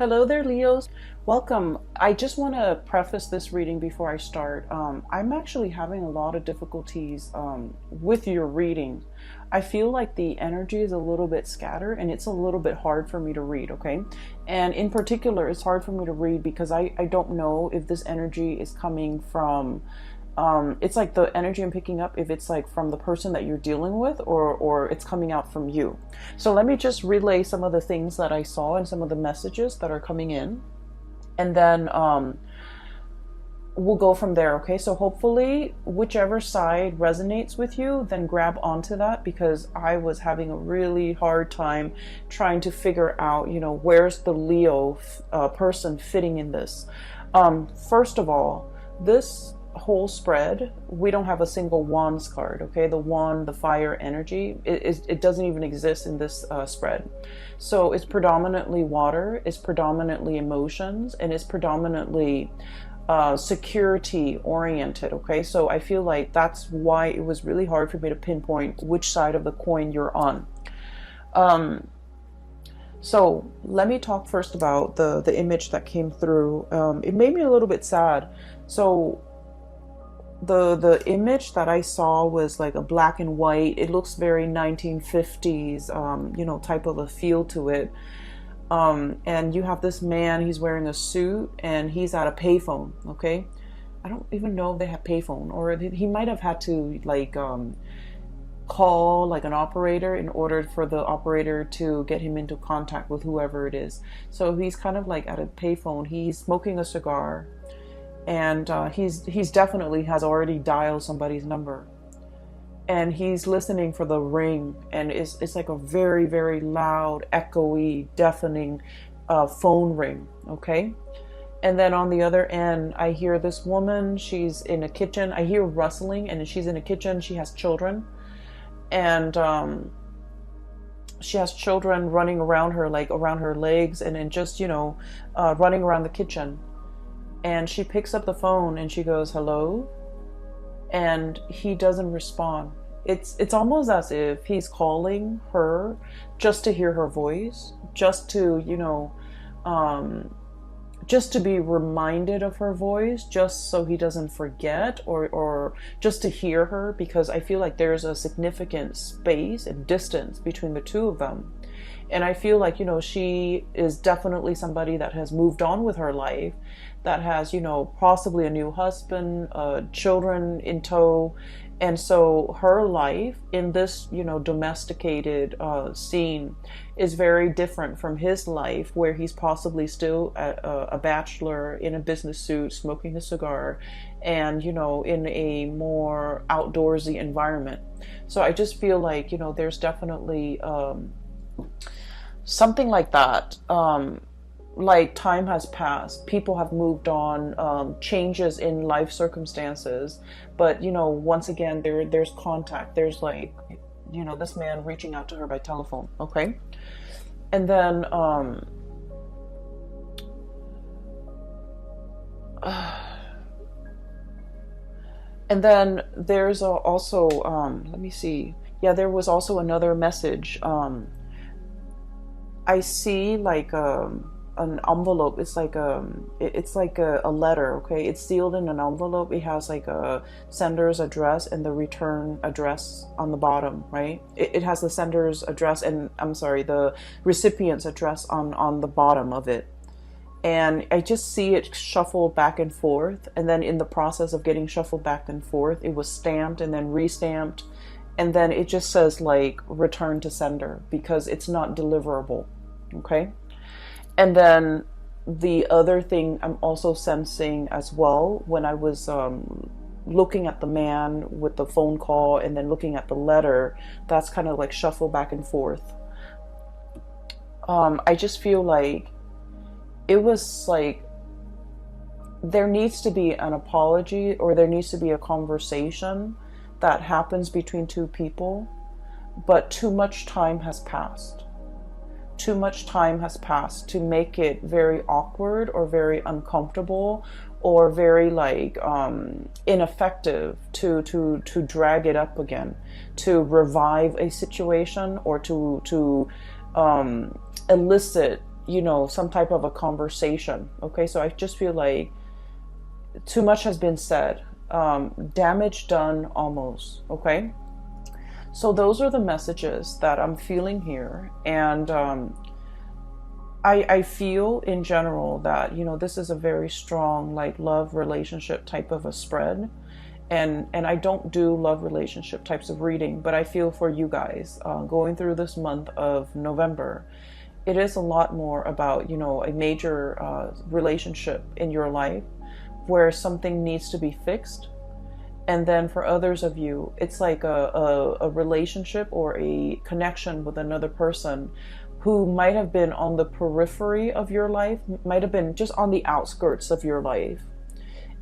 Hello there, Leos. Welcome. I just want to preface this reading before I start. I'm actually having a lot of difficulties with your reading. I feel like the energy is a little bit scattered and it's a little bit hard for me to read, okay? And in particular, it's hard for me to read because I don't know if this energy is coming from it's like the energy I'm picking up, if it's like from the person that you're dealing with, or it's coming out from you. So let me just relay some of the things that I saw and some of the messages that are coming in, and then we'll go from there. Okay, so hopefully whichever side resonates with you, then grab onto that, because I was having a really hard time trying to figure out, where's the Leo person fitting in this. First of all, this whole spread, we don't have a single wands card. Okay, the wand, the fire energy, it doesn't even exist in this spread. So it's predominantly water, it's predominantly emotions, and it's predominantly security oriented. Okay, so I feel like that's why it was really hard for me to pinpoint which side of the coin you're on. So let me talk first about the image that came through. It made me a little bit sad. So the image that I saw was like a black and white. It looks very 1950s, type of a feel to it. And you have this man, he's wearing a suit and he's at a payphone, okay? I don't even know if they have payphone, or he might have had to call like an operator in order for the operator to get him into contact with whoever it is. So he's kind of like at a payphone, he's smoking a cigar, and he's definitely has already dialed somebody's number, and he's listening for the ring, and it's like a very, very loud, echoey, deafening phone ring. Okay, and then on the other end, I hear this woman. She's in a kitchen. I hear rustling, and she's in a kitchen. She has children, and she has children running around her, like around her legs, and then just running around the kitchen. And she picks up the phone and she goes, "Hello?" And he doesn't respond. It's almost as if he's calling her just to hear her voice, just to, just to be reminded of her voice, just so he doesn't forget, or just to hear her, because I feel like there's a significant space and distance between the two of them. And I feel like, she is definitely somebody that has moved on with her life, that has, possibly a new husband, children in tow. And so her life in this, domesticated scene is very different from his life, where he's possibly still a bachelor in a business suit, smoking a cigar, and, in a more outdoorsy environment. So I just feel like, there's definitely something like that. Like time has passed, people have moved on, changes in life circumstances, but once again there's contact, there's like this man reaching out to her by telephone. Okay, and then there's also let me see, yeah, there was also another message. I see like an envelope. It's like a letter. Okay, it's sealed in an envelope. It has like a sender's address and the return address on the bottom, right? It has the sender's address and, I'm sorry, the recipient's address on the bottom of it. And I just see it shuffled back and forth, and then in the process of getting shuffled back and forth, it was stamped and then re-stamped, and then it just says like return to sender, because it's not deliverable. Okay. And then the other thing I'm also sensing as well, when I was looking at the man with the phone call and then looking at the letter, that's kind of like shuffled back and forth. I just feel like it was like there needs to be an apology, or there needs to be a conversation that happens between two people, but too much time has passed. Too much time has passed to make it very awkward or very uncomfortable or very like ineffective to drag it up again, to revive a situation, or to elicit you know, some type of a conversation. Okay, so I just feel like too much has been said, damage done almost. Okay, so those are the messages that I'm feeling here. And I feel in general that, you know, this is a very strong like love relationship type of a spread. And I don't do love relationship types of reading, but I feel for you guys going through this month of November, it is a lot more about, you know, a major relationship in your life where something needs to be fixed. And then for others of you, it's like a relationship or a connection with another person who might have been on the periphery of your life, might have been just on the outskirts of your life.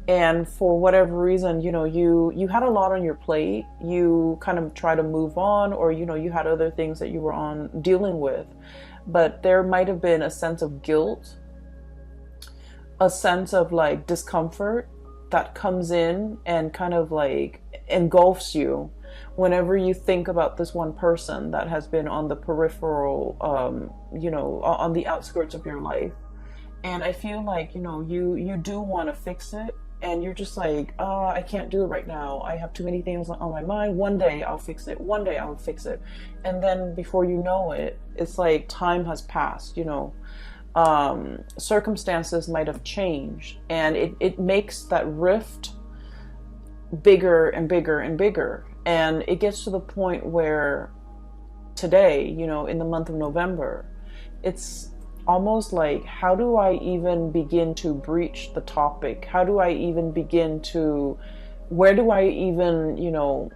And for whatever reason, you know, you had a lot on your plate. You kind of try to move on, or, you know, you had other things that you were on dealing with. But there might have been a sense of guilt, a sense of like discomfort that comes in and kind of like engulfs you whenever you think about this one person that has been on the peripheral, you know, on the outskirts of your life. And I feel like, you know, you do want to fix it, and you're just like, oh, I can't do it right now. I have too many things on my mind. One day I'll fix it. One day I'll fix it. And then before you know it, it's like time has passed, you know. Circumstances might have changed, and it makes that rift bigger and bigger and bigger. And it gets to the point where today, you know, in the month of November, it's almost like, how do I even begin to breach the topic? How do I even begin to, where do I even, you know,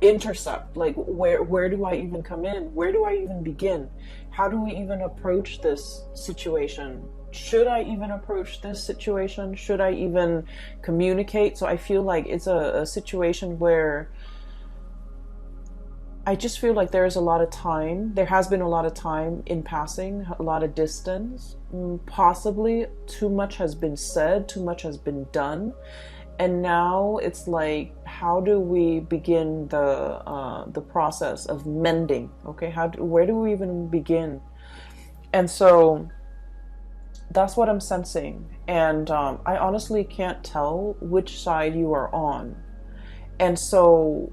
intercept? Like, where do I even come in? Where do I even begin? How do we even approach this situation? Should I even approach this situation? Should I even communicate? So I feel like it's a situation where I just feel like there's a lot of time. There has been a lot of time in passing, a lot of distance. Possibly too much has been said, too much has been done. And now it's like, how do we begin the process of mending? Okay, where do we even begin? And so that's what I'm sensing. And I honestly can't tell which side you are on. And so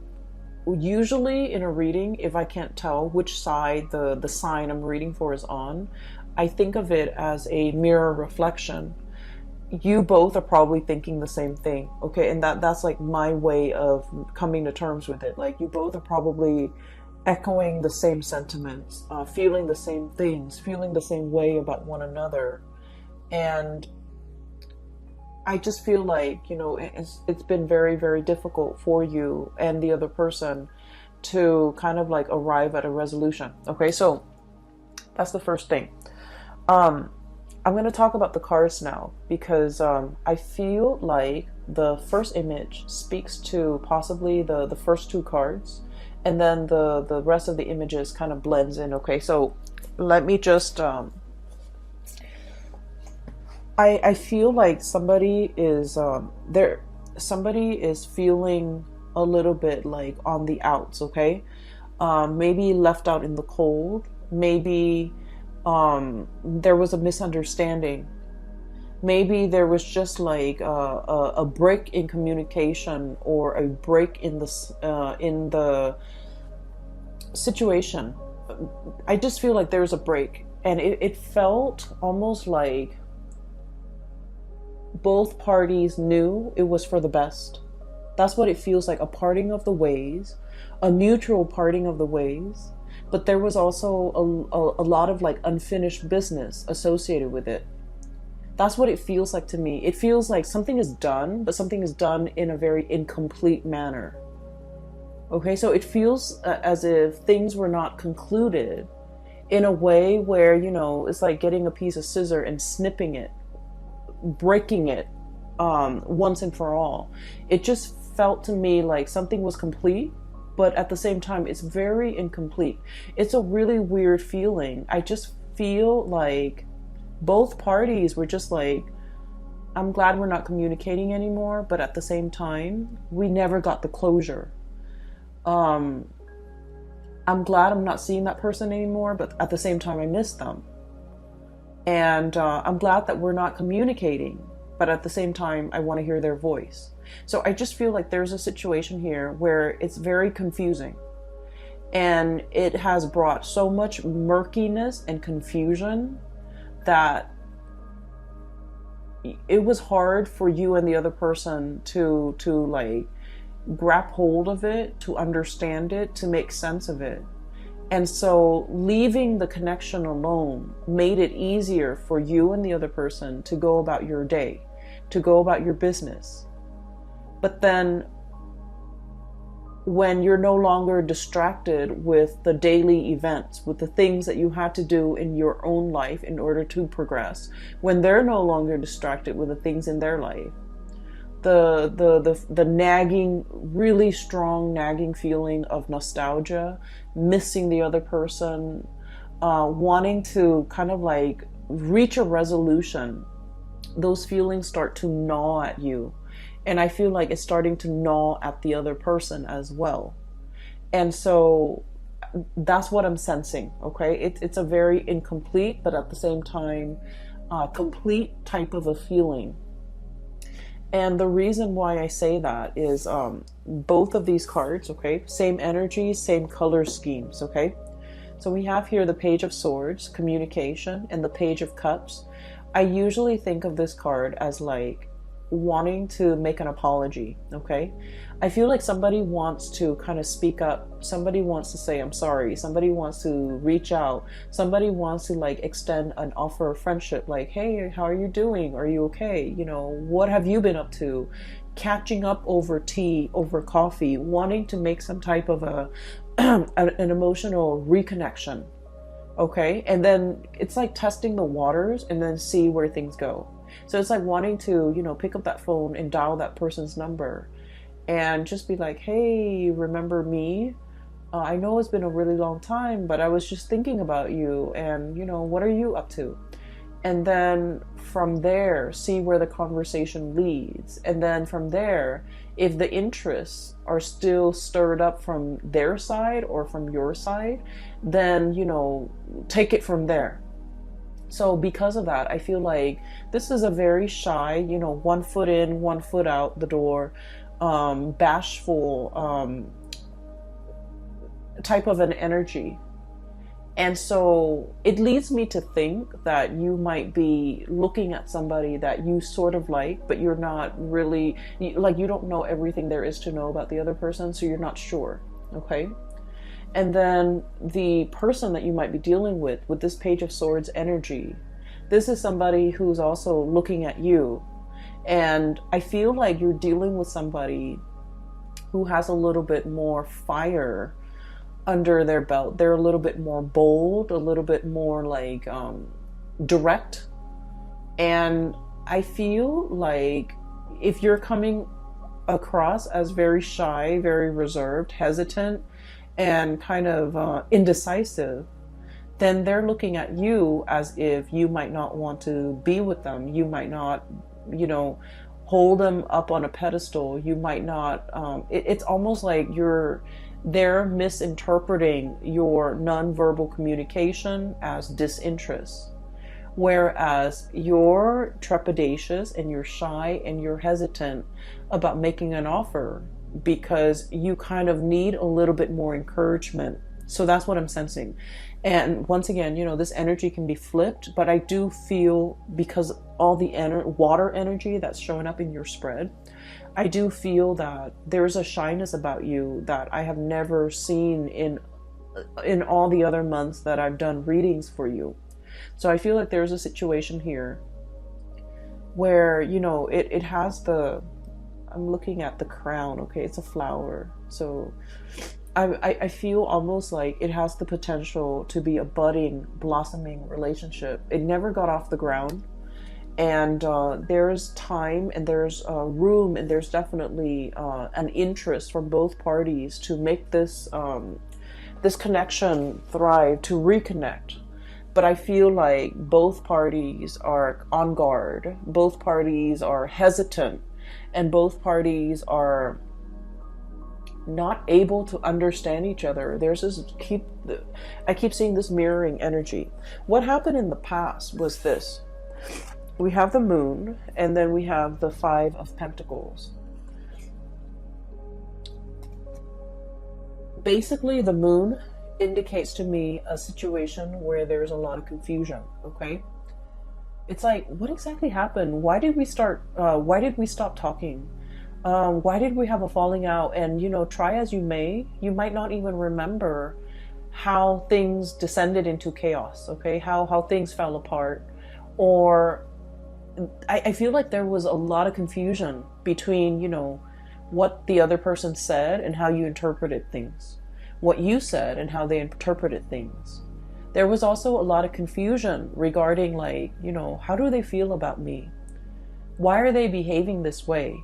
usually in a reading, if I can't tell which side the sign I'm reading for is on, I think of it as a mirror reflection. You both are probably thinking the same thing, okay? And that's like my way of coming to terms with it. Like, you both are probably echoing the same sentiments, feeling the same things, feeling the same way about one another. And I just feel like, you know, it's been very, very difficult for you and the other person to kind of like arrive at a resolution. Okay, so that's the first thing. I'm going to talk about the cards now, because I feel like the first image speaks to possibly the first two cards, and then the rest of the images kind of blends in. Okay, so let me just I feel like somebody is somebody is feeling a little bit like on the outs. Okay, maybe left out in the cold, maybe there was a misunderstanding. Maybe there was just like a break in communication, or a break in the situation. I just feel like there's a break, and it felt almost like both parties knew it was for the best. That's what it feels like, a parting of the ways, a mutual parting of the ways. But there was also a lot of like unfinished business associated with it. That's what it feels like to me. It feels like something is done, but something is done in a very incomplete manner. Okay, so it feels as if things were not concluded in a way where, you know, it's like getting a piece of scissor and snipping it, breaking it once and for all. It just felt to me like something was complete, but at the same time, it's very incomplete. It's a really weird feeling. I just feel like both parties were just like, I'm glad we're not communicating anymore, but at the same time, we never got the closure. I'm glad I'm not seeing that person anymore, but at the same time, I miss them. And I'm glad that we're not communicating, but at the same time, I want to hear their voice. So I just feel like there's a situation here where it's very confusing. And it has brought so much murkiness and confusion that it was hard for you and the other person to like grab hold of it, to understand it, to make sense of it. And so leaving the connection alone made it easier for you and the other person to go about your day, to go about your business. But then when you're no longer distracted with the daily events, with the things that you had to do in your own life in order to progress, when they're no longer distracted with the things in their life, the nagging, really strong nagging feeling of nostalgia, missing the other person, wanting to kind of like reach a resolution, those feelings start to gnaw at you. And I feel like it's starting to gnaw at the other person as well. And so that's what I'm sensing, okay? It's a very incomplete, but at the same time, complete type of a feeling. And the reason why I say that is both of these cards, okay? Same energy, same color schemes, okay? So we have here the Page of Swords, communication, and the Page of Cups. I usually think of this card as like wanting to make an apology, okay? I feel like somebody wants to kind of speak up. Somebody wants to say, I'm sorry. Somebody wants to reach out. Somebody wants to like extend an offer of friendship. Like, hey, how are you doing? Are you okay? You know, what have you been up to? Catching up over tea, over coffee, wanting to make some type of an emotional reconnection. Okay. And then it's like testing the waters and then see where things go. So it's like wanting to, you know, pick up that phone and dial that person's number and just be like, hey, remember me? I know it's been a really long time, but I was just thinking about you and, you know, what are you up to? And then from there, see where the conversation leads. And then from there, if the interests are still stirred up from their side or from your side, then, you know, take it from there. So because of that, I feel like this is a very shy, you know, 1 foot in, 1 foot out the door, bashful type of an energy. And so it leads me to think that you might be looking at somebody that you sort of like, but you're not really, like, you don't know everything there is to know about the other person, so you're not sure, okay? And then the person that you might be dealing with this Page of Swords energy, this is somebody who's also looking at you. And I feel like you're dealing with somebody who has a little bit more fire under their belt. They're a little bit more bold, a little bit more like direct. And I feel like if you're coming across as very shy, very reserved, hesitant, and kind of indecisive, then they're looking at you as if you might not want to be with them. You might not, you know, hold them up on a pedestal. You might not, it's almost like they're misinterpreting your nonverbal communication as disinterest. Whereas you're trepidatious and you're shy and you're hesitant about making an offer because you kind of need a little bit more encouragement. So that's what I'm sensing. And once again, you know, this energy can be flipped, but I do feel, because all the water energy that's showing up in your spread, I do feel that there's a shyness about you that I have never seen in all the other months that I've done readings for you. So I feel like there's a situation here where, you know, it has I'm looking at the crown, okay, it's a flower. So I feel almost like it has the potential to be a budding, blossoming relationship. It never got off the ground. And there's time and there's room and there's definitely an interest from both parties to make this connection thrive, to reconnect. But I feel like both parties are on guard. Both parties are hesitant. And both parties are not able to understand each other. There's this I keep seeing this mirroring energy. What happened in the past was this. We have the moon, and then we have the Five of Pentacles. Basically, the moon indicates to me a situation where there's a lot of confusion, okay? It's like, what exactly happened? Why did we stop talking? Why did we have a falling out? And, you know, try as you may, you might not even remember how things descended into chaos, okay? How things fell apart. Or I feel like there was a lot of confusion between, you know, what the other person said and how you interpreted things. What you said and how they interpreted things. There was also a lot of confusion regarding, like, you know, how do they feel about me? Why are they behaving this way?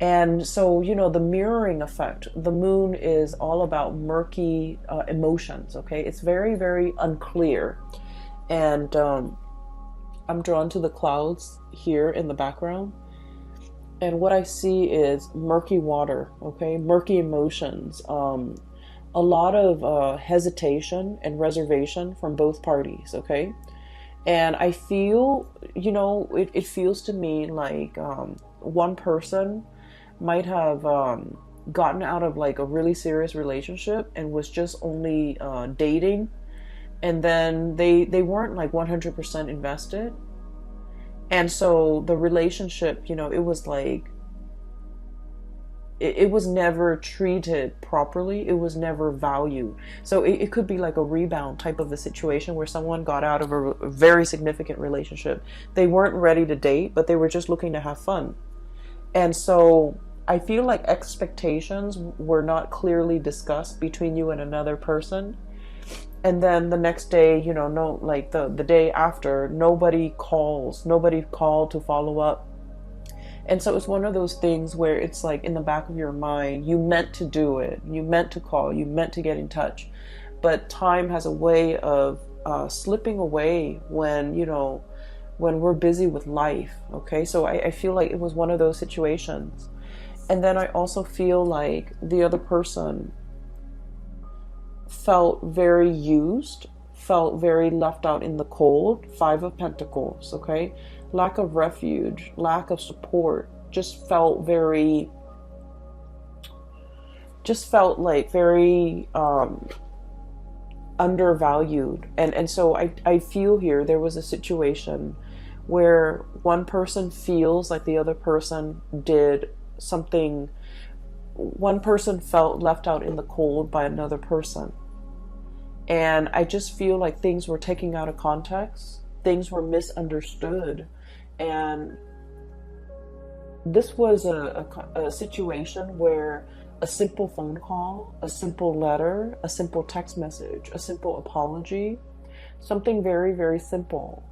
And so, you know, the mirroring effect, the moon is all about murky emotions, okay? It's very, very unclear. And I'm drawn to the clouds here in the background. And what I see is murky water, okay? Murky emotions. A lot of hesitation and reservation from both parties, okay? And I feel, you know, it feels to me like one person might have gotten out of like a really serious relationship and was just only dating, and then they weren't like 100% invested. And so the relationship, you know, it was like, it was never treated properly. It was never valued. So it could be like a rebound type of a situation where someone got out of a very significant relationship. They weren't ready to date, but they were just looking to have fun. And so I feel like expectations were not clearly discussed between you and another person. And then the next day, you know, no, like the day after, nobody called to follow up. And so it's one of those things where it's like in the back of your mind, you meant to do it, you meant to call, you meant to get in touch, but time has a way of slipping away when, you know, when we're busy with life, okay? So I feel like it was one of those situations. And then I also feel like the other person felt very used, felt very left out in the cold. Five of Pentacles, okay? Lack of refuge, lack of support, just felt like very undervalued. And so I feel here there was a situation where one person feels like the other person did something. One person felt left out in the cold by another person. And I just feel like things were taken out of context. Things were misunderstood. And this was a situation where a simple phone call, a simple letter, a simple text message, a simple apology, something very, very simple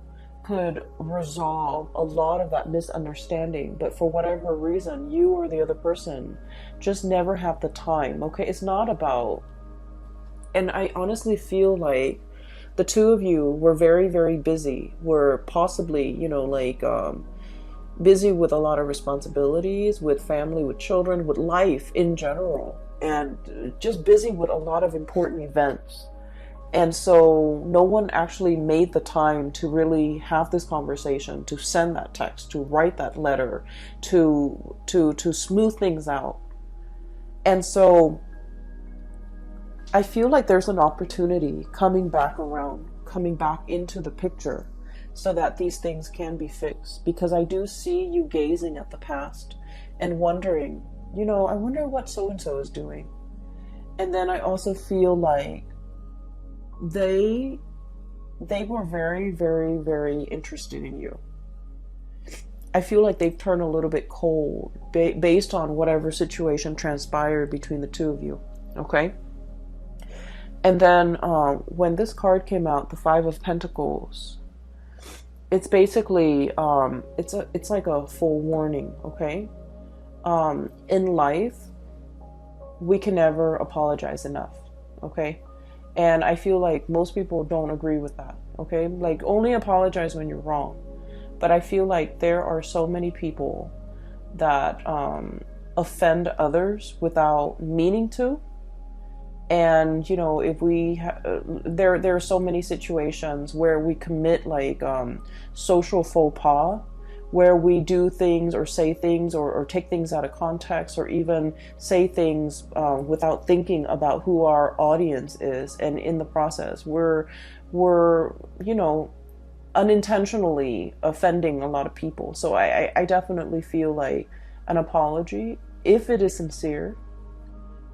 could resolve a lot of that misunderstanding. But for whatever reason, you or the other person just never have the time, okay? It's not about, and I honestly feel like the two of you were very, very busy, were possibly, you know, like busy with a lot of responsibilities, with family, with children, with life in general, and just busy with a lot of important events. And so no one actually made the time to really have this conversation, to send that text, to write that letter, to smooth things out. And so I feel like there's an opportunity coming back around, coming back into the picture so that these things can be fixed. Because I do see you gazing at the past and wondering, you know, I wonder what so-and-so is doing. And then I also feel like they were very, very, very interested in you. I feel like they've turned a little bit cold based on whatever situation transpired between the two of you, okay? And then when this card came out, the Five of Pentacles, it's basically, it's like a full warning, okay? In life, we can never apologize enough, okay? And I feel like most people don't agree with that, okay? Like, only apologize when you're wrong. But I feel like there are so many people that offend others without meaning to. And you know, if we there are so many situations where we commit like social faux pas, where we do things or say things or take things out of context, or even say things without thinking about who our audience is, and in the process we're you know, unintentionally offending a lot of people. So I definitely feel like an apology, if it is sincere,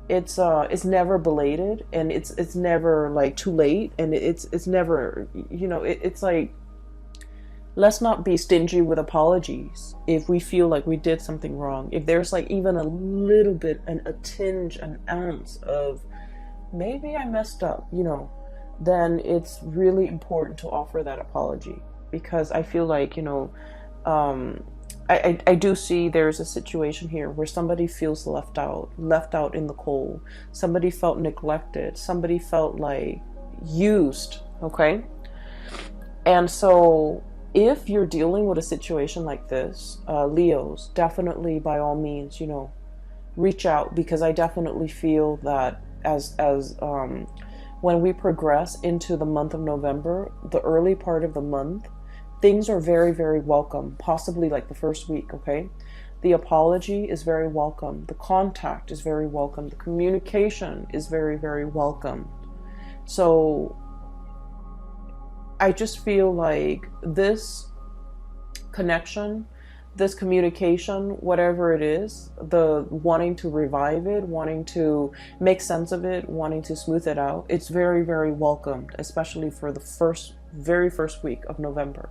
it's never belated, and it's never like too late, and it's never, you know, it's like, let's not be stingy with apologies if we feel like we did something wrong. If there's like even a little bit, a tinge, an ounce of maybe I messed up, you know, then it's really important to offer that apology. Because I feel like, you know, I do see there's a situation here where somebody feels left out in the cold. Somebody felt neglected. Somebody felt like used, okay? And so if you're dealing with a situation like this, Leos, definitely by all means, you know, reach out, because I definitely feel that as when we progress into the month of November, the early part of the month, things are very, very welcome, possibly like the first week, okay? The apology is very welcome. The contact is very welcome. The communication is very, very welcome. So I just feel like this connection, this communication, whatever it is, the wanting to revive it, wanting to make sense of it, wanting to smooth it out, it's very, very welcomed, especially for the very first week of November.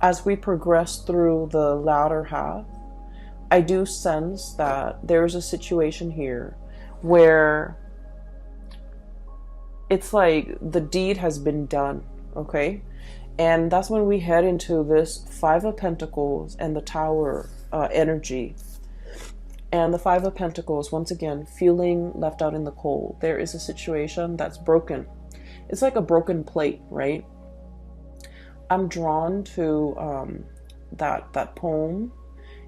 As we progress through the latter half, I do sense that there's a situation here where it's like the deed has been done, okay? And that's when we head into this Five of Pentacles and the Tower energy. And the Five of Pentacles, once again, feeling left out in the cold. There is a situation that's broken. It's like a broken plate, right? I'm drawn to that poem.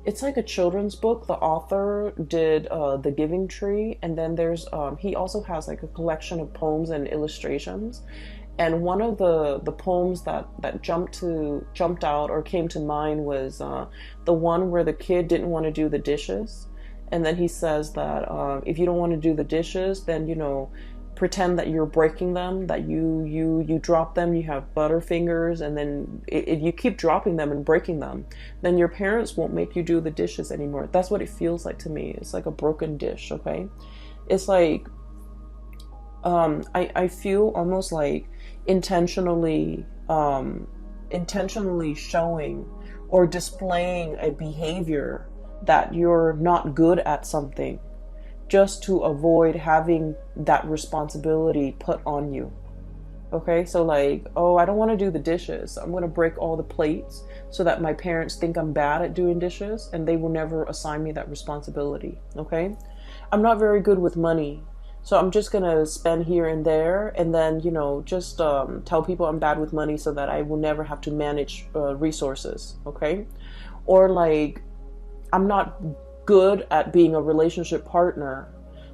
It's like a children's book. The author did The Giving Tree, and then there's he also has like a collection of poems and illustrations. And one of the poems that jumped out or came to mind was the one where the kid didn't want to do the dishes, and then he says that if you don't want to do the dishes, then, you know, pretend that you're breaking them, that you drop them, you have butterfingers, and then if you keep dropping them and breaking them, then your parents won't make you do the dishes anymore. That's what it feels like to me. It's like a broken dish, okay? It's like I feel almost like intentionally showing or displaying a behavior that you're not good at something, just to avoid having that responsibility put on you. Okay, so like, oh, I don't want to do the dishes. I'm going to break all the plates so that my parents think I'm bad at doing dishes and they will never assign me that responsibility. Okay, I'm not very good with money, so I'm just going to spend here and there, and then, you know, just tell people I'm bad with money so that I will never have to manage resources. Okay, or like, I'm not good at being a relationship partner,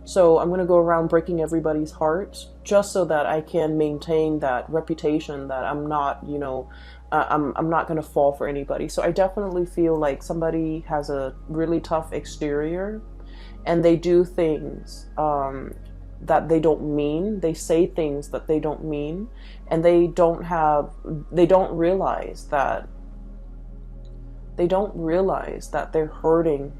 so I'm going to go around breaking everybody's hearts just so that I can maintain that reputation that I'm not, you know, I'm not going to fall for anybody. So I definitely feel like somebody has a really tough exterior, and they do things that they don't mean. They say things that they don't mean, and they don't realize that they're hurting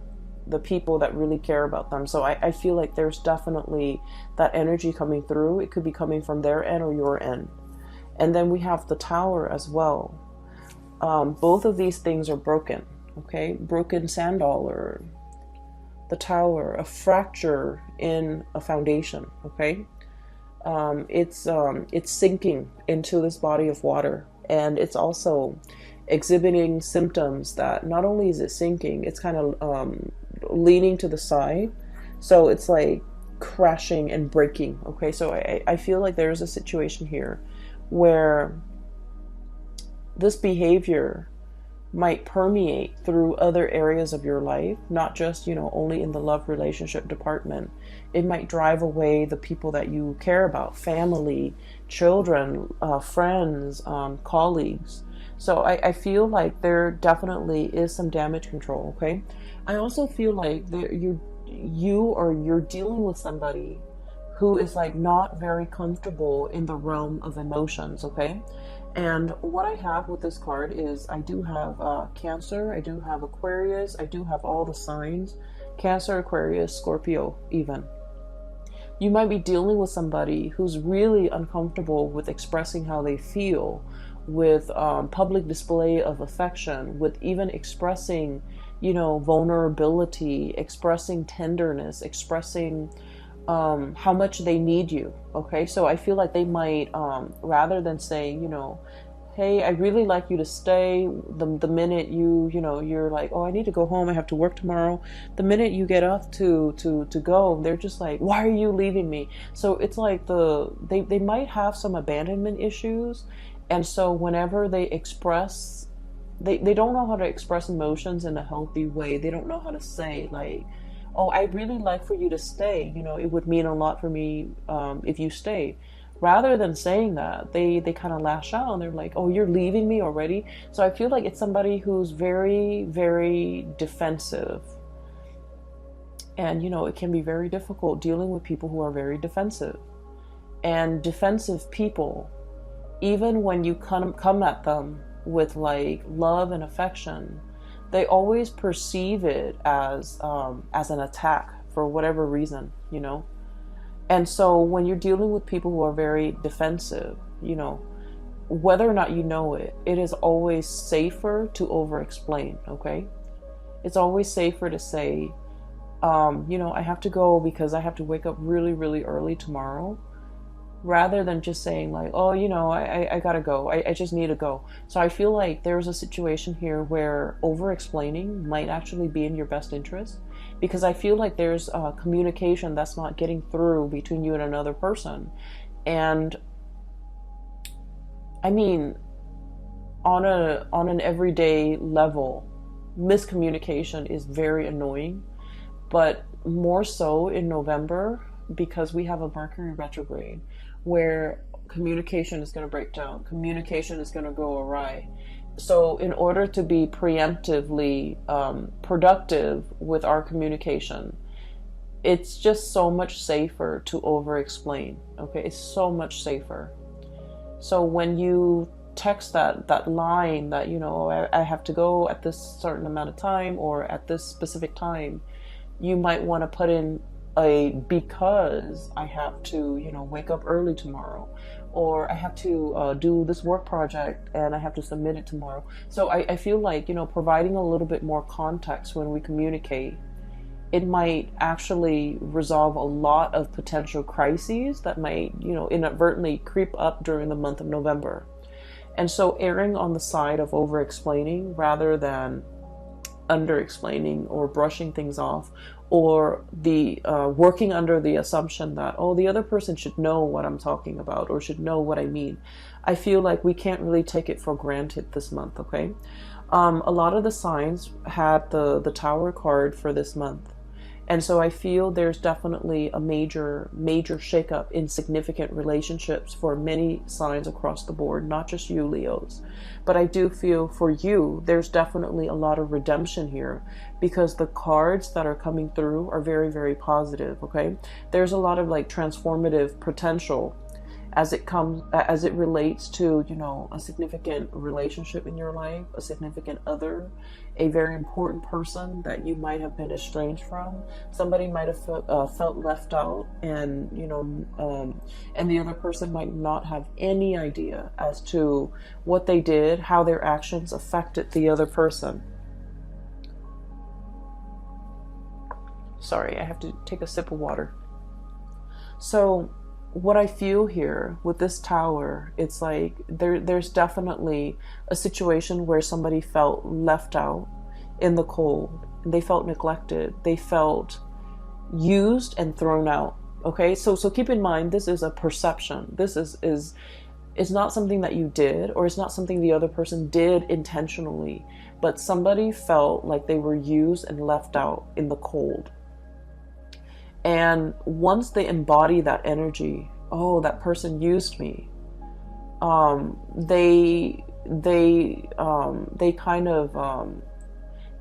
the people that really care about them. So I feel like there's definitely that energy coming through. It could be coming from their end or your end. And then we have the Tower as well. Both of these things are broken, okay? Broken sand dollar, the Tower, a fracture in a foundation, okay? It's sinking into this body of water, and it's also exhibiting symptoms that not only is it sinking, it's kind of leaning to the side, so it's like crashing and breaking. Okay, so I feel like there's a situation here where this behavior might permeate through other areas of your life, not just, only in the love relationship department. It might drive away the people that you care about, family, children, friends, colleagues. So I feel like there definitely is some damage control, okay? I also feel like you're dealing with somebody who is like not very comfortable in the realm of emotions, okay? And what I have with this card is I do have Cancer, I do have Aquarius, I do have all the signs, Cancer, Aquarius, Scorpio even. You might be dealing with somebody who's really uncomfortable with expressing how they feel, with public display of affection, with even expressing, vulnerability, expressing tenderness, expressing how much they need you. Okay, so I feel like they might, rather than saying, hey, I really like you to stay, the minute you're like, oh, I need to go home, I have to work tomorrow. The minute you get up to go, they're just like, why are you leaving me? So it's like they might have some abandonment issues. And so whenever they express, they don't know how to express emotions in a healthy way. They don't know how to say like, oh, I really like for you to stay. It would mean a lot for me if you stay. Rather than saying that, they kind of lash out and they're like, oh, you're leaving me already? So I feel like it's somebody who's very, very defensive. And, it can be very difficult dealing with people who are very defensive. And defensive people, even when you come at them with like love and affection, they always perceive it as an attack for whatever reason, And so when you're dealing with people who are very defensive, whether or not you know it, it is always safer to over-explain, okay? It's always safer to say, I have to go because I have to wake up really, really early tomorrow, rather than just saying like, oh, I gotta go. I just need to go. So I feel like there's a situation here where over-explaining might actually be in your best interest, because I feel like there's communication that's not getting through between you and another person. And I mean, on an everyday level, miscommunication is very annoying, but more so in November, because we have a Mercury retrograde where communication is going to break down, communication is going to go awry. So in order to be preemptively productive with our communication, it's just so much safer to over-explain, okay? It's so much safer. So when you text that line that, I have to go at this certain amount of time or at this specific time, you might want to put in because I have to, wake up early tomorrow, or I have to do this work project and I have to submit it tomorrow. So I feel like, providing a little bit more context when we communicate, it might actually resolve a lot of potential crises that might, inadvertently creep up during the month of November. And so erring on the side of over-explaining rather than under-explaining or brushing things off, or the working under the assumption that, oh, the other person should know what I'm talking about or should know what I mean. I feel like we can't really take it for granted this month, okay? A lot of the signs had the Tower card for this month. And so I feel there's definitely a major shakeup in significant relationships for many signs across the board, not just you, Leos. But I do feel for you, there's definitely a lot of redemption here, because the cards that are coming through are very, very positive, okay? There's a lot of like transformative potential as it relates to, a significant relationship in your life, a significant other, a very important person that you might have been estranged from. Somebody might have felt left out, and and the other person might not have any idea as to what they did, how their actions affected the other person. Sorry, I have to take a sip of water. So what I feel here with this Tower, it's like there's definitely a situation where somebody felt left out in the cold. They felt neglected. They felt used and thrown out. Okay, so keep in mind, this is a perception. This is It's not something that you did, or it's not something the other person did intentionally, but somebody felt like they were used and left out in the cold. And once they embody that energy, oh, that person used me, they kind of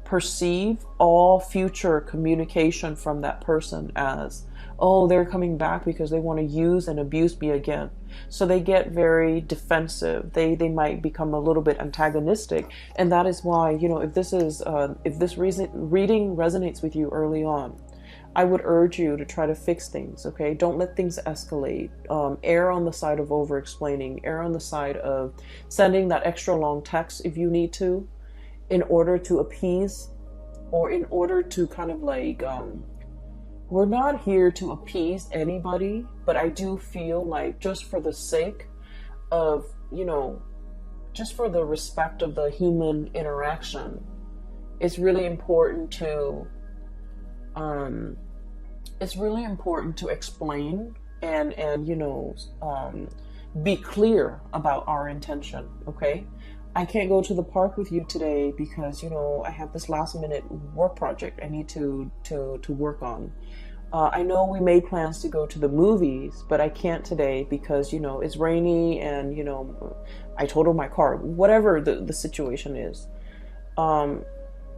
perceive all future communication from that person as, oh, they're coming back because they want to use and abuse me again. So they get very defensive. They might become a little bit antagonistic, and that is why, you know, if this reading resonates with you early on, I would urge you to try to fix things. Okay, don't let things escalate. Err on the side of over-explaining. Err on the side of sending that extra long text if you need to, in order to appease, or in order to kind of like, we're not here to appease anybody, but I do feel like, just for the sake of, you know, just for the respect of the human interaction, it's really important to explain and you know, be clear about our intention. Okay, I can't go to the park with you today because, you know, I have this last minute work project I need to work on. I know we made plans to go to the movies, but I can't today because, you know, it's rainy and, you know, I totaled my car. Whatever the situation is,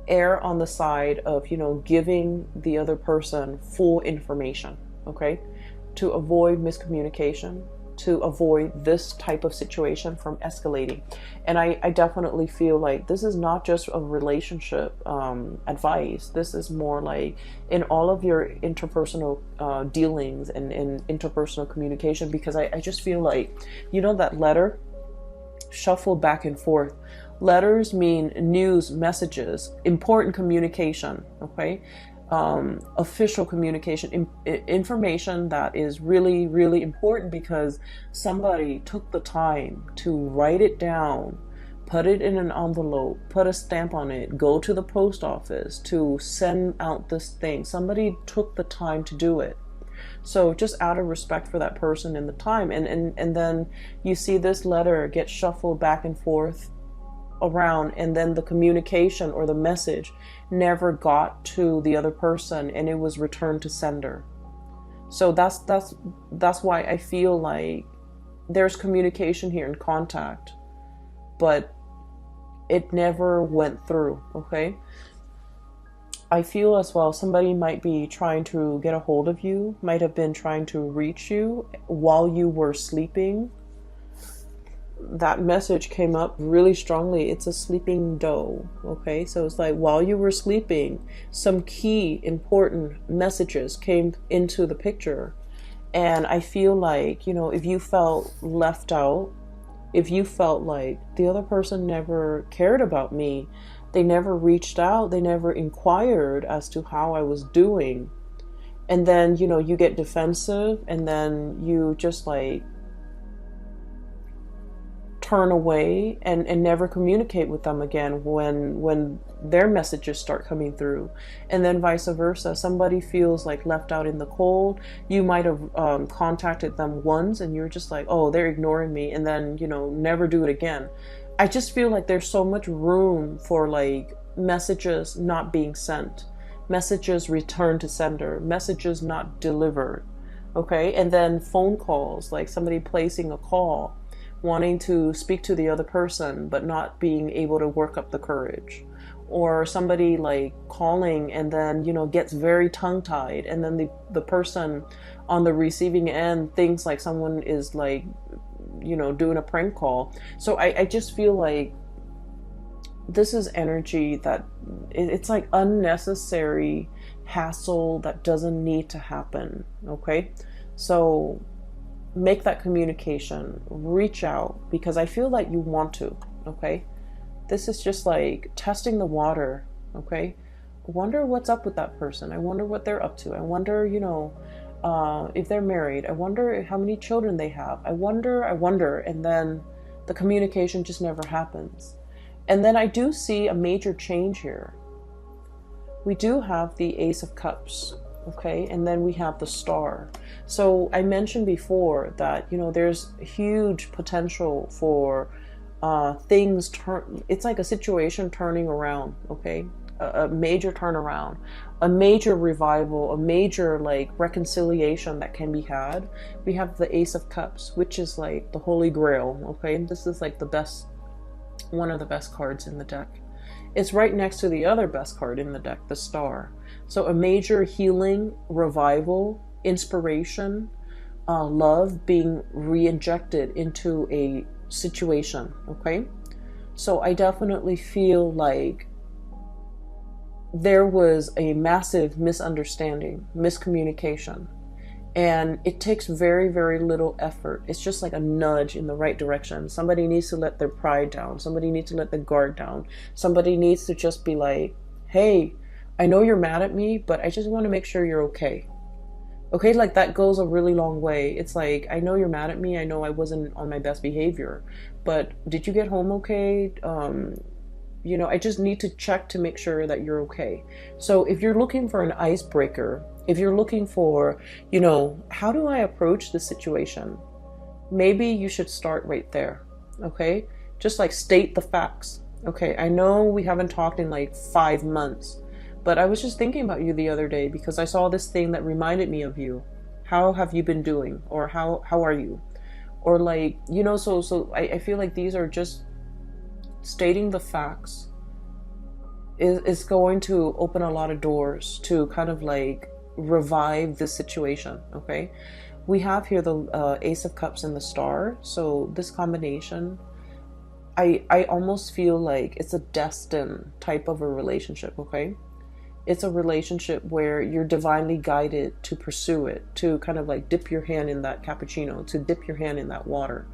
err on the side of, you know, giving the other person full information, okay, to avoid miscommunication, to avoid this type of situation from escalating. And I definitely feel like this is not just a relationship advice. This is more like in all of your interpersonal dealings and interpersonal communication, because I just feel like, you know, that letter shuffled back and forth. Letters mean news, messages, important communication, okay? Official communication, information that is really, really important because somebody took the time to write it down, put it in an envelope, put a stamp on it, go to the post office to send out this thing. Somebody took the time to do it. So just out of respect for that person and the time, and then you see this letter get shuffled back and forth around, and then the communication or the message never got to the other person and it was returned to sender. So that's why I feel like there's communication here and contact, but it never went through. Okay, I feel as well somebody might be trying to get a hold of you, might have been trying to reach you while you were sleeping. That message came up really strongly. It's a sleeping doe. Okay, so it's like while you were sleeping, some key important messages came into the picture. And I feel like, you know, if you felt left out, if you felt like the other person never cared about me, they never reached out, they never inquired as to how I was doing, and then, you know, you get defensive and then you just like turn away and never communicate with them again when their messages start coming through. And then vice versa, somebody feels like left out in the cold. You might have contacted them once and you're just like, oh, they're ignoring me, and then, you know, never do it again. I just feel like there's so much room for like messages not being sent, messages returned to sender, messages not delivered. Okay, and then phone calls, like somebody placing a call, wanting to speak to the other person but not being able to work up the courage, or somebody like calling and then, you know, gets very tongue-tied, and then the person on the receiving end thinks like someone is like, you know, doing a prank call. So I just feel like this is energy that it's like unnecessary hassle that doesn't need to happen. Okay, so make that communication, reach out, because I feel like you want to. Okay, this is just like testing the water. Okay, I wonder what's up with that person. I wonder what they're up to. I wonder, you know, if they're married. I wonder how many children they have. I wonder, and then the communication just never happens. And then I do see a major change here. We do have the Ace of Cups. Okay, and then we have the Star. So I mentioned before that, you know, there's huge potential for things turn. It's like a situation turning around. Okay, a major turnaround, a major revival, a major like reconciliation that can be had. We have the Ace of Cups, which is like the Holy Grail. Okay, this is like the best, one of the best cards in the deck. It's right next to the other best card in the deck, the Star. So a major healing, revival, inspiration, love being re-injected into a situation, okay? So I definitely feel like there was a massive misunderstanding, miscommunication. And it takes very, very little effort. It's just like a nudge in the right direction. Somebody needs to let their pride down. Somebody needs to let the guard down. Somebody needs to just be like, hey, I know you're mad at me, but I just want to make sure you're okay. Okay, like that goes a really long way. It's like, I know you're mad at me. I know I wasn't on my best behavior, but did you get home okay? You know, I just need to check to make sure that you're okay. So if you're looking for an icebreaker, if you're looking for, you know, how do I approach this situation? Maybe you should start right there, okay? Just like state the facts. Okay, I know we haven't talked in like 5 months, but I was just thinking about you the other day because I saw this thing that reminded me of you. How have you been doing? Or how are you? Or like, you know, so I feel like these are just stating the facts is going to open a lot of doors to kind of like revive this situation. Okay, we have here the Ace of Cups and the Star. So this combination, I almost feel like it's a destined type of a relationship. Okay, it's a relationship where you're divinely guided to pursue it, to kind of like dip your hand in that cappuccino, to dip your hand in that water,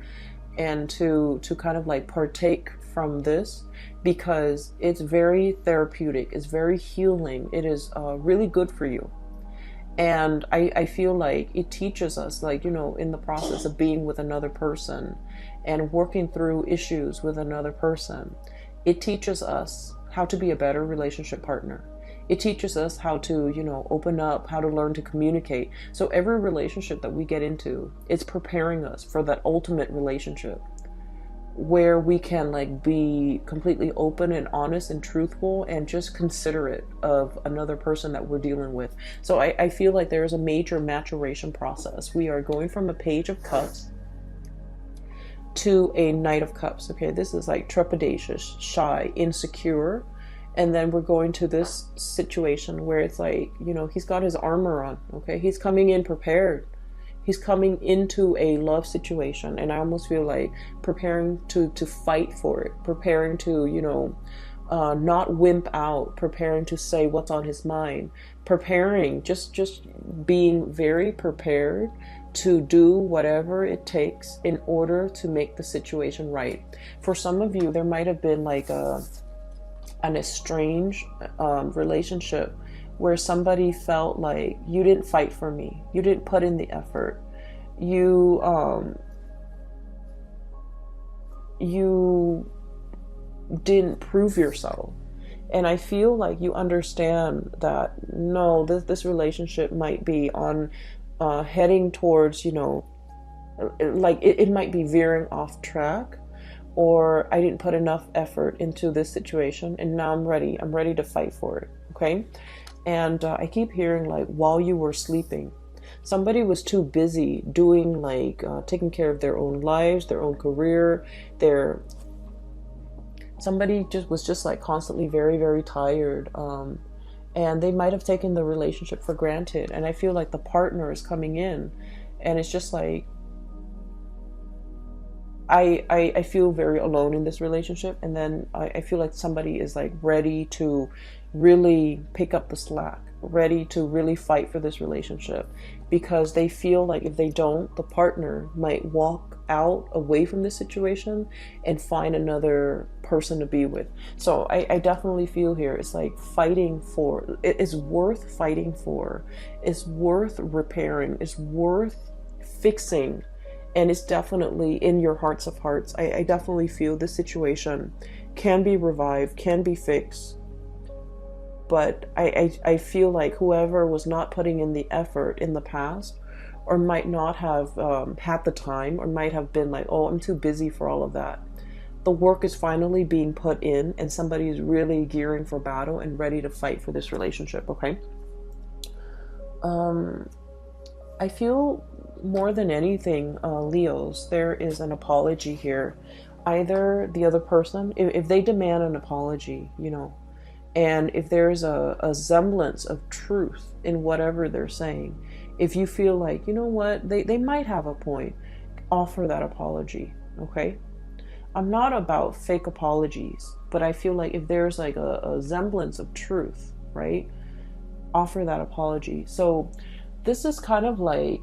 and to kind of like partake from this, because it's very therapeutic, it's very healing, it is really good for you. And I feel like it teaches us, like, you know, in the process of being with another person and working through issues with another person, it teaches us how to be a better relationship partner. It teaches us how to, you know, open up, how to learn to communicate. So every relationship that we get into, it's preparing us for that ultimate relationship where we can like be completely open and honest and truthful and just considerate of another person that we're dealing with. So I feel like there is a major maturation process. We are going from a Page of Cups to a Knight of Cups. Okay, this is like trepidatious, shy, insecure. And then we're going to this situation where it's like, you know, he's got his armor on. Okay, he's coming in prepared. He's coming into a love situation, and I almost feel like preparing to fight for it, preparing to, you know, not wimp out, preparing to say what's on his mind, preparing, just being very prepared to do whatever it takes in order to make the situation right. For some of you, there might have been like an estranged relationship where somebody felt like you didn't fight for me, you didn't put in the effort, you didn't prove yourself. And I feel like you understand that no, this relationship might be on heading towards, you know, like it might be veering off track, or I didn't put enough effort into this situation, and now I'm ready to fight for it. Okay. And I keep hearing like, while you were sleeping, somebody was too busy doing like taking care of their own lives, their own career, somebody was just like constantly very, very tired, and they might have taken the relationship for granted. And I feel like the partner is coming in, and it's just like, I feel very alone in this relationship. And then I feel like somebody is like ready to really pick up the slack, ready to really fight for this relationship, because they feel like if they don't, the partner might walk out away from this situation and find another person to be with. So I definitely feel here it's like fighting for, it is worth fighting for, it's worth repairing, it's worth fixing. And it's definitely in your hearts of hearts. I definitely feel this situation can be revived, can be fixed. but I feel like whoever was not putting in the effort in the past, or might not have had the time, or might have been like, oh, I'm too busy for all of that. The work is finally being put in, and somebody is really gearing for battle and ready to fight for this relationship, okay? I feel more than anything, Leos, there is an apology here. Either the other person, if they demand an apology, you know, and if there's a semblance of truth in whatever they're saying, if you feel like, you know what, they might have a point, offer that apology, okay? I'm not about fake apologies, but I feel like if there's like a semblance of truth, right, offer that apology. So this is kind of like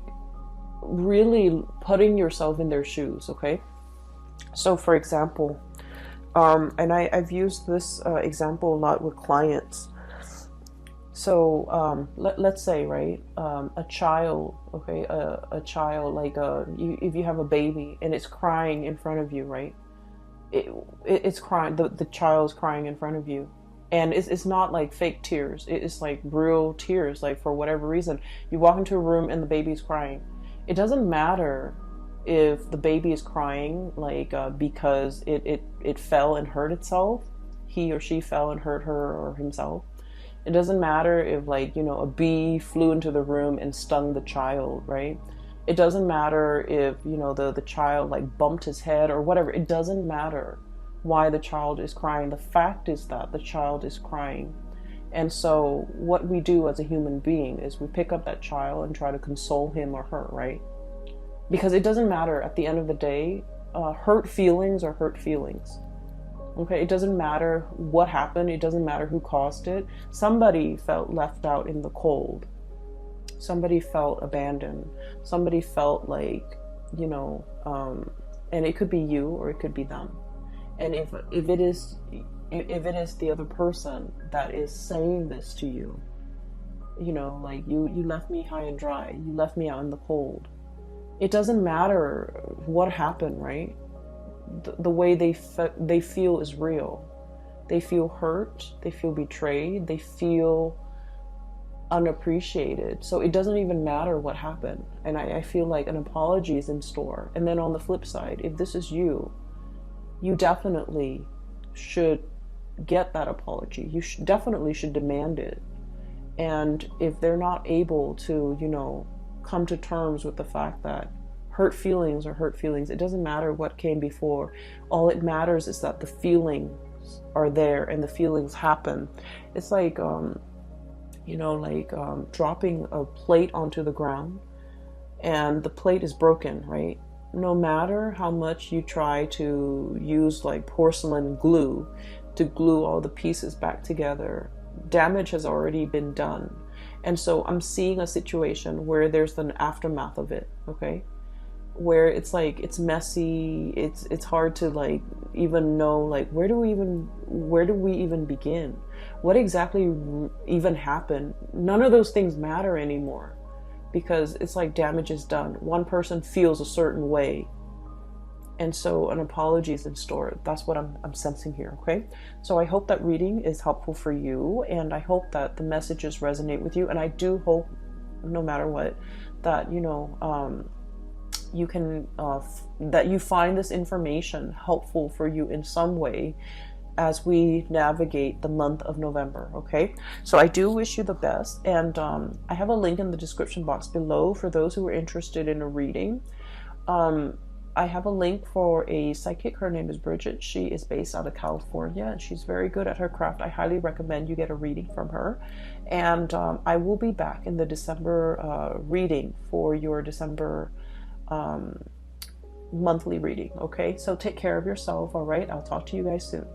really putting yourself in their shoes, okay? So for example, and I've used this example a lot with clients. So let's say, right, a child, okay, a child, like if you have a baby and it's crying in front of you, right, it's crying, the child's crying in front of you, and it's not like fake tears, it's like real tears, like for whatever reason. You walk into a room and the baby's crying. It doesn't matter if the baby is crying like because it fell and hurt itself, he or she fell and hurt her or himself. It doesn't matter if, like, you know, a bee flew into the room and stung the child, right? It doesn't matter if, you know, the child like bumped his head or whatever. It doesn't matter why the child is crying. The fact is that the child is crying. And so what we do as a human being is we pick up that child and try to console him or her, right? Because it doesn't matter at the end of the day, hurt feelings are hurt feelings. Okay, it doesn't matter what happened. It doesn't matter who caused it. Somebody felt left out in the cold. Somebody felt abandoned. Somebody felt like, you know, and it could be you or it could be them. And if it is the other person that is saying this to you, you know, like you left me high and dry. You left me out in the cold. It doesn't matter what happened, right? The way they feel is real. They feel hurt. They feel betrayed. They feel unappreciated. So it doesn't even matter what happened. And I feel like an apology is in store. And then on the flip side, if this is you, you definitely should get that apology. You definitely should demand it. And if they're not able to, you know, come to terms with the fact that hurt feelings are hurt feelings, it doesn't matter what came before. All it matters is that the feelings are there and the feelings happen. It's like, you know, like dropping a plate onto the ground and the plate is broken, right? No matter how much you try to use like porcelain glue to glue all the pieces back together, damage has already been done. And so I'm seeing a situation where there's an aftermath of it, okay? Where it's like, it's messy, it's hard to like even know, like, where do we even begin? What exactly even happened? None of those things matter anymore because it's like damage is done. One person feels a certain way, and so an apology is in store. That's what I'm sensing here, okay? So I hope that reading is helpful for you, and I hope that the messages resonate with you, and I do hope, no matter what, that, you know, you can, that you find this information helpful for you in some way as we navigate the month of November, okay? So I do wish you the best, and I have a link in the description box below for those who are interested in a reading. I have a link for a psychic. Her name is Bridget. She is based out of California, and she's very good at her craft. I highly recommend you get a reading from her. And I will be back in the December reading for your December monthly reading, okay? So take care of yourself, all right? I'll talk to you guys soon.